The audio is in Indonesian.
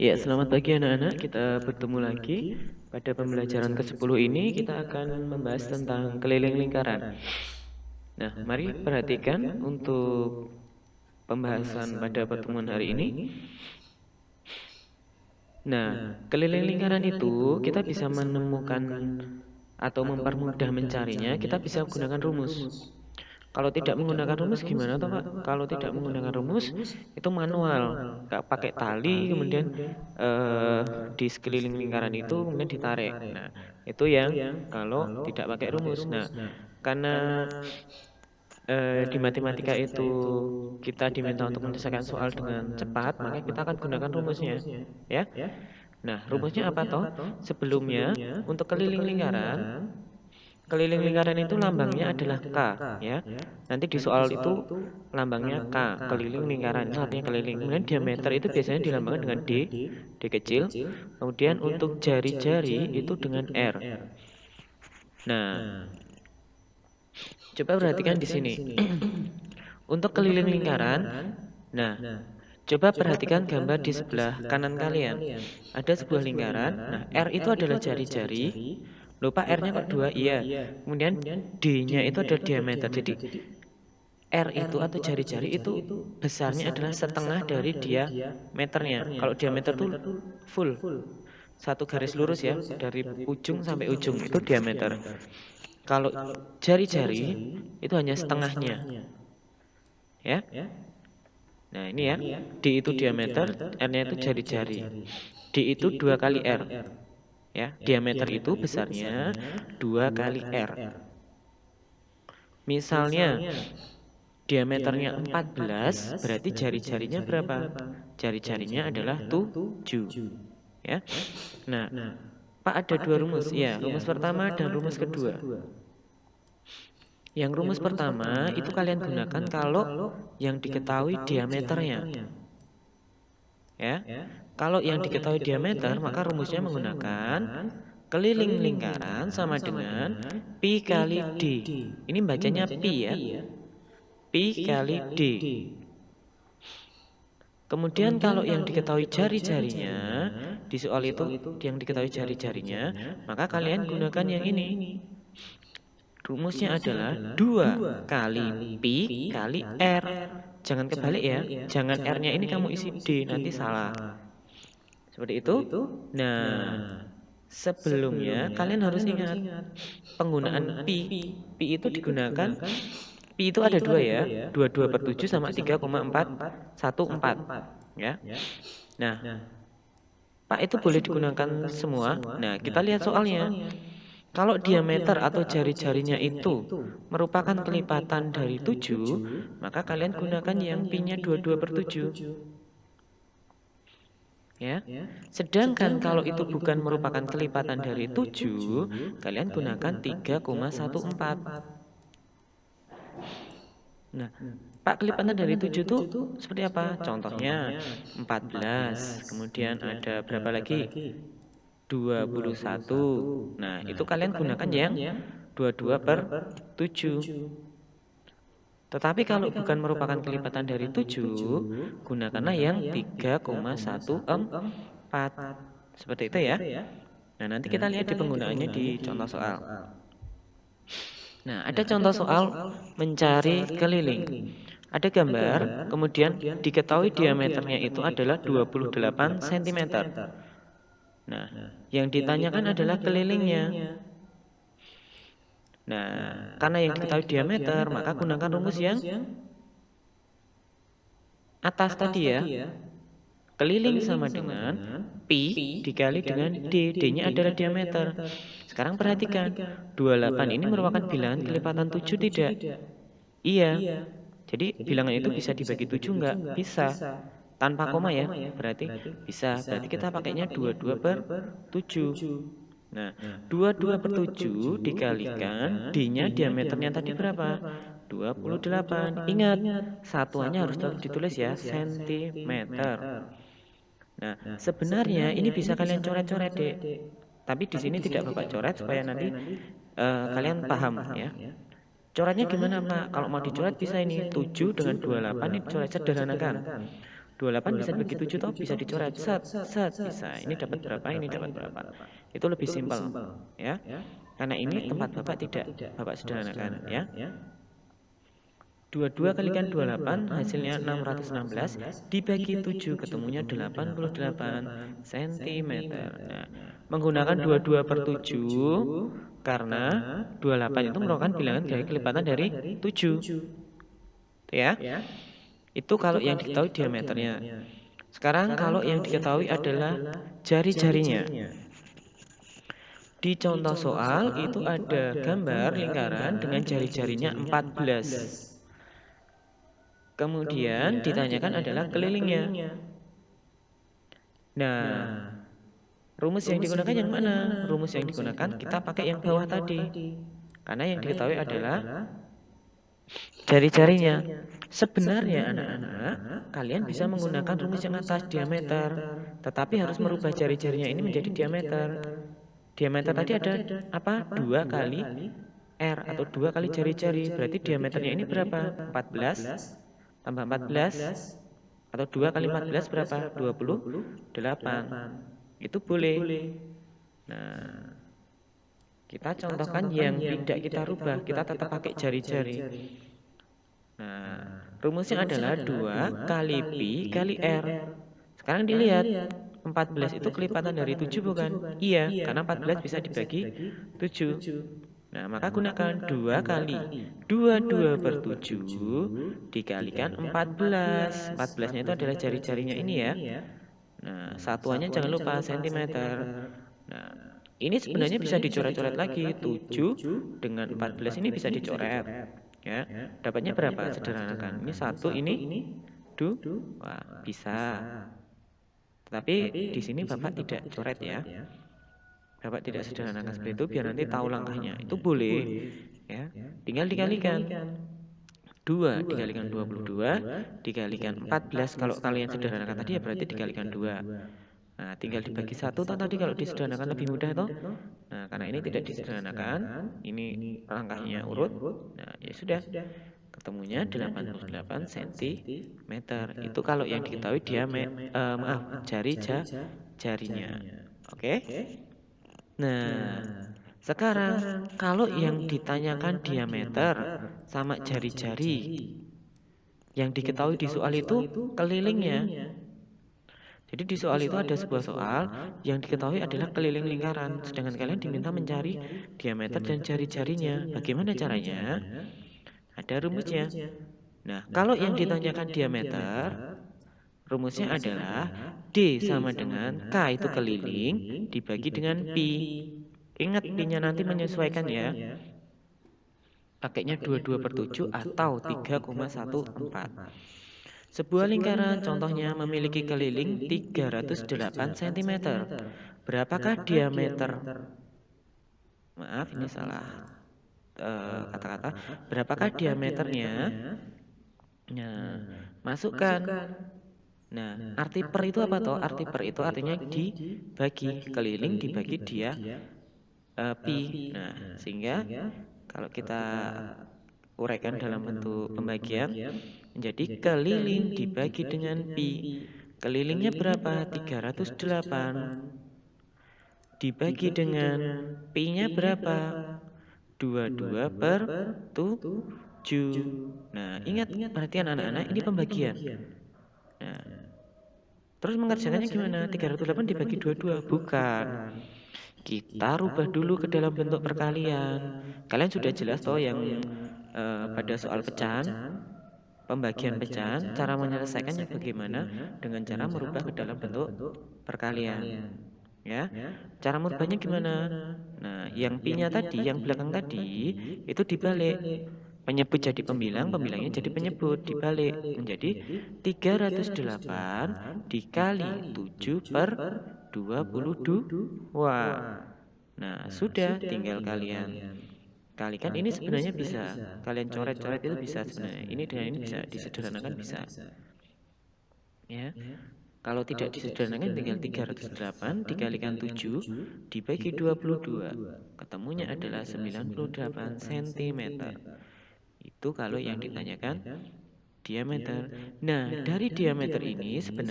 Ya, selamat pagi anak-anak. Kita bertemu lagi. Pada pembelajaran ke-10 ini kita akan membahas tentang keliling lingkaran. Nah, mari perhatikan untuk pembahasan pada pertemuan hari ini. Nah, keliling lingkaran itu kita bisa menemukan atau mempermudah mencarinya, kita bisa gunakan rumus. Kalau tidak menggunakan rumus gimana toh Pak? Kalau tidak menggunakan rumus itu manual, nggak pakai tali, kemudian di sekeliling lingkaran itu kemudian ditarik. Nah, itu yang kalau tidak pakai rumus. Nah, karena di matematika itu kita diminta untuk menyelesaikan soal dengan cepat, maka kita akan gunakan rumusnya, ya. Nah, rumusnya apa toh? Sebelumnya untuk keliling lingkaran itu lambangnya adalah K, ya. Nanti di soal itu lambangnya K, keliling lingkaran itu artinya keliling. Kemudian diameter itu biasanya dilambangkan dengan D kecil. Kemudian untuk jari-jari itu dengan R. Nah, coba perhatikan di sini. Untuk keliling lingkaran, nah, coba perhatikan gambar di sebelah kanan kalian. Ada sebuah lingkaran. Nah, R itu adalah jari-jari. Lupa R-nya kok 2? Iya. Kemudian D-nya itu adalah diameter. Jadi R itu atau jari-jari itu besarnya adalah setengah dari diameternya. Kalau diameter itu full, satu garis lurus ya, dari ujung sampai ujung itu diameter. Kalau jari-jari itu hanya setengahnya, ya. Nah ini ya, D itu diameter, R-nya itu jari-jari. D itu 2 kali R, ya. Diameter itu besarnya 2 kali R. Misalnya diameternya 14, berarti jari-jarinya berapa? Jari-jarinya adalah 7, ya. Nah, Pak ada dua rumus, ya. Rumus pertama dan rumus kedua. Yang rumus pertama itu kalian gunakan kalau yang diketahui diameternya, ya. Kalau yang diketahui diameter, maka rumusnya menggunakan keliling lingkaran sama dengan pi kali d. Ini bacanya pi ya, pi kali d. Kemudian kalau yang diketahui jari-jarinya, di soal itu yang diketahui jari-jarinya, maka kalian gunakan yang ini. Rumusnya adalah 2 kali pi kali R. Jangan kebalik ya, jangan R-nya ini kamu isi D, nanti salah. Seperti itu. Nah, sebelumnya kalian harus ingat penggunaan pi. Pi itu digunakan, pi itu ada 2 ya, 22/7 sama 3,414, ya. Nah, Pak itu boleh digunakan semua. Nah, kita lihat soalnya. Kalau diameter atau jari-jarinya itu merupakan kelipatan dari 7, maka kalian gunakan yang pi-nya 22/7. Ya. Sedangkan kalau itu bukan merupakan kelipatan dari 7, kalian gunakan 3,14. Nah, Pak kelipatan dari 7 itu seperti apa? Contohnya 14, kemudian ada berapa lagi? 21. Nah, itu kalian gunakan yang 22/7. Tetapi kalau bukan merupakan kelipatan dari 7, gunakanlah yang 3,14. Seperti itu ya. Nah, nanti kita lihat di penggunaannya di contoh soal. Nah, ada contoh soal mencari keliling. Ada gambar, kemudian diketahui diameternya itu adalah 28 cm. Nah, yang ditanyakan adalah kelilingnya. Nah, karena yang diketahui diameter, maka gunakan rumus yang atas tadi ya. Keliling sama dengan pi dikali dengan d. D-nya adalah diameter. Sekarang perhatikan, 28 ini merupakan bilangan kelipatan 7 tidak? Iya. Jadi bilangan itu bisa dibagi 7 enggak? Bisa. Tanpa koma ya, berarti bisa. Berarti kita pakainya 22/7. Nah, 22/7 dikalikan D-nya diameternya tadi berapa? 28. Ingat, satuannya harus tetap ditulis ya, sentimeter. Nah, sebenarnya ini bisa kalian coret-coret, Dek. Tapi di sini tidak Bapak coret supaya nanti kalian paham ya. Coretnya gimana, Pak? Kalau mau dicoret bisa ini 7 dengan 28 ini dicoret sederhanakan. 28 bisa dibagi 7 toh, bisa dicoret. Set, set, bisa. Ini dapat berapa, ini dapat berapa. Itu lebih simpel, ya. Karena ini tempat Bapak tidak Bapak sederhanakan, ya. 22 kalikan 28 hasilnya 616 dibagi 7 ketemunya 88 cm. Nah, menggunakan 22 per 7 karena 28 itu merupakan bilangan kali kelipatan dari 7. Itu ya. Itu kalau yang diketahui diameternya. Sekarang kalau yang diketahui adalah jari-jarinya. Di contoh soal itu ada gambar lingkaran dengan jari-jarinya 14. Kemudian ditanyakan adalah kelilingnya. Nah, rumus yang digunakan yang mana? Rumus yang digunakan kita pakai yang bawah tadi. Karena yang diketahui adalah jari-jarinya. Sebenarnya anak-anak, kalian bisa menggunakan rumus yang atas diameter. Tetapi harus merubah jari-jarinya ini menjadi diameter. Diameter tadi ada apa? 2 kali R atau 2 kali jari-jari. Berarti diameternya ini berapa? 14 tambah 14 atau 2 kali 14 berapa? 28. Itu boleh. Nah, kita contohkan yang tidak kita rubah, kita tetap pakai jari-jari. Nah, rumusnya adalah 2 kali Pi kali R. Sekarang dilihat, 14 itu kelipatan dari 7 bukan? Iya, karena 14 bisa dibagi 7. Nah, maka gunakan 2 kali 22 per 7 dikalikan 14. 14-nya itu adalah jari-jarinya ini ya. Nah, satuannya jangan lupa cm. Nah, ini sebenarnya bisa dicoret-coret lagi. 7 dengan 14 ini bisa dicoret. Ya, dapatnya berapa? Sederhanakan. Ini 1, ini 2. Bisa. Tapi di sini Bapak tidak coret ya. Bapak tidak sederhanakan seperti itu biar nanti tahu langkahnya. Itu boleh. Ya, tinggal dikalikan. 2 dikalikan 22 dikalikan 14. Kalau kalian sederhanakan tadi ya berarti dikalikan 2. Nah, tinggal dibagi 1 toh tadi kalau disederhanakan lebih mudah toh. Nah, karena ini tidak disederhanakan, ini langkahnya urut. Nah, ya sudah. Ketemunya 88 cm. Itu kalau yang diketahui jarinya. Oke? Nah, sekarang kalau yang ditanyakan diameter sama jari-jari, yang diketahui di soal itu kelilingnya. Jadi di soal itu ada sebuah soal yang diketahui adalah keliling lingkaran, sedangkan kalian diminta mencari diameter dan jari-jarinya. Bagaimana caranya? Ada rumusnya. Nah, kalau yang ditanyakan diameter, rumusnya adalah D sama dengan K itu keliling dibagi dengan Pi. Ingat Pi-nya nanti menyesuaikan ya. Pakainya 22 per 7 atau 3,14. Sebuah lingkaran contohnya memiliki keliling 308 cm. Berapakah diameter? Maaf, ini salah kata-kata. Berapakah diameternya? Nah, masukkan. Nah, arti per itu apa toh? Arti per itu artinya dibagi, keliling dibagi dia pi. Nah, sehingga kalau kita uraikan dalam bentuk pembagian menjadi keliling dibagi dengan pi. Kelilingnya berapa? 308 dibagi dengan pi-nya berapa? 22 per 7. Nah, ingat perhatian anak-anak, ini pembagian. Nah, terus mengerjakannya gimana? 308 dibagi 22? Bukan. Kita rubah dulu ke dalam bentuk perkalian. Kalian sudah jelas toh yang pada soal pecahan, pembagian pecahan, cara menyelesaikannya bagaimana? Dengan cara merubah ke dalam bentuk perkalian. Ya, cara merubahnya gimana? Nah, yang pi-nya tadi, yang belakang tadi, itu dibalik. Penyebut jadi pembilang, pembilangnya jadi penyebut, dibalik menjadi 308 dikali 7 per 22. Nah, sudah tinggal kalian kalikan. Ini sebenarnya bisa kalian coret-coret, itu bisa sebenarnya. Ini dengan ini bisa disederhanakan, bisa. Ya. Kalau tidak disederhanakan tinggal 308 dikalikan 7 dibagi 22. Ketemunya adalah 98 cm. Itu kalau yang ditanyakan diameter. Nah, dari diameter ini sebenarnya